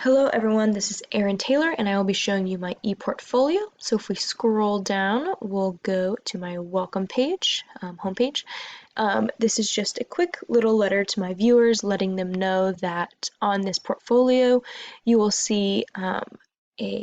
Hello everyone, this is Erin Taylor and I will be showing you my ePortfolio. So if we scroll down, we'll go to my welcome page, homepage. This is just a quick little letter to my viewers letting them know that on this portfolio you will see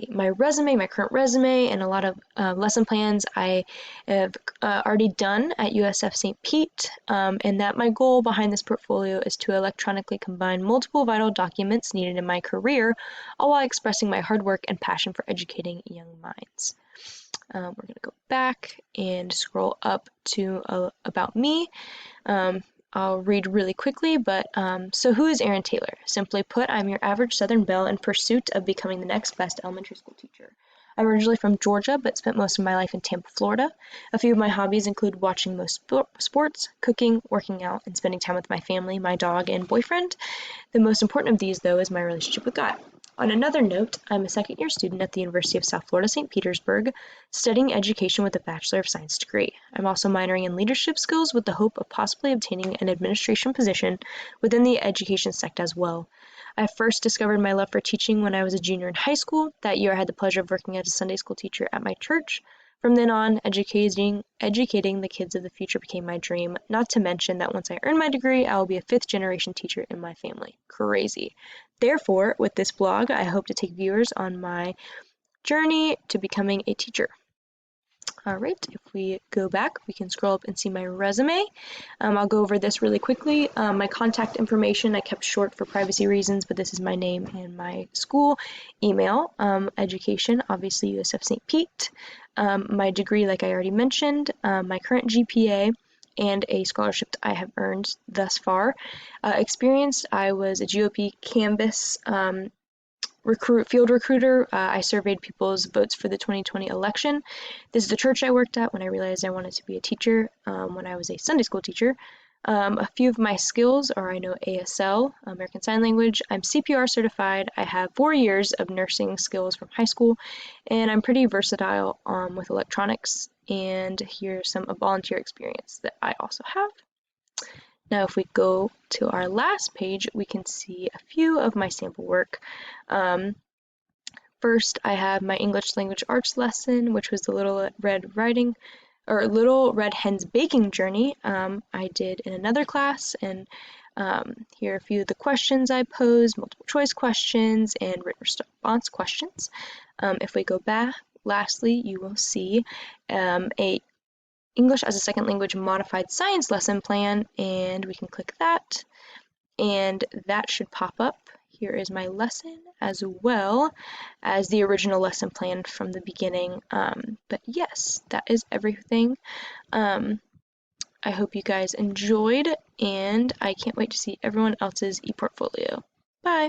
my resume, my current resume, and a lot of lesson plans I have already done at USF St. Pete, and that my goal behind this portfolio is to electronically combine multiple vital documents needed in my career, all while expressing my hard work and passion for educating young minds. We're going to go back and scroll up to About Me. I'll read really quickly, but so who is Erin Taylor? Simply put, I'm your average Southern belle in pursuit of becoming the next best elementary school teacher. I'm originally from Georgia, but spent most of my life in Tampa, Florida. A few of my hobbies include watching most sports, cooking, working out, and spending time with my family, my dog, and boyfriend. The most important of these, though, is my relationship with God. On another note, I'm a second-year student at the University of South Florida, St. Petersburg, studying education with a Bachelor of Science degree. I'm also minoring in leadership skills with the hope of possibly obtaining an administration position within the education sector as well. I first discovered my love for teaching when I was a junior in high school. That year, I had the pleasure of working as a Sunday school teacher at my church. From then on, educating the kids of the future became my dream, not to mention that once I earn my degree, I will be a fifth-generation teacher in my family. Crazy. Therefore, with this blog, I hope to take viewers on my journey to becoming a teacher. All right, if we go back, we can scroll up and see my resume. I'll go over this really quickly. My contact information I kept short for privacy reasons, but this is my name and my school, email, education, obviously USF St. Pete, my degree, like I already mentioned, my current GPA, and a scholarship I have earned thus far. Experience, I was a GOP Canvas field recruiter. I surveyed people's votes for the 2020 election. This is the church I worked at when I realized I wanted to be a teacher when I was a Sunday school teacher. A few of my skills are I know ASL, American Sign Language. I'm CPR certified. I have 4 years of nursing skills from high school, and I'm pretty versatile with electronics. And here's some volunteer experience that I also have. Now, if we go to our last page, we can see a few of my sample work. First, I have my English language arts lesson, which was the Little Red Hen's baking journey I did in another class, and here are a few of the questions I posed, multiple choice questions and written response questions. If we go back, lastly, you will see a English as a second language modified science lesson plan, and we can click that, and that should pop up. Here is my lesson as well as the original lesson plan from the beginning. But yes, that is everything. I hope you guys enjoyed, and I can't wait to see everyone else's ePortfolio. Bye!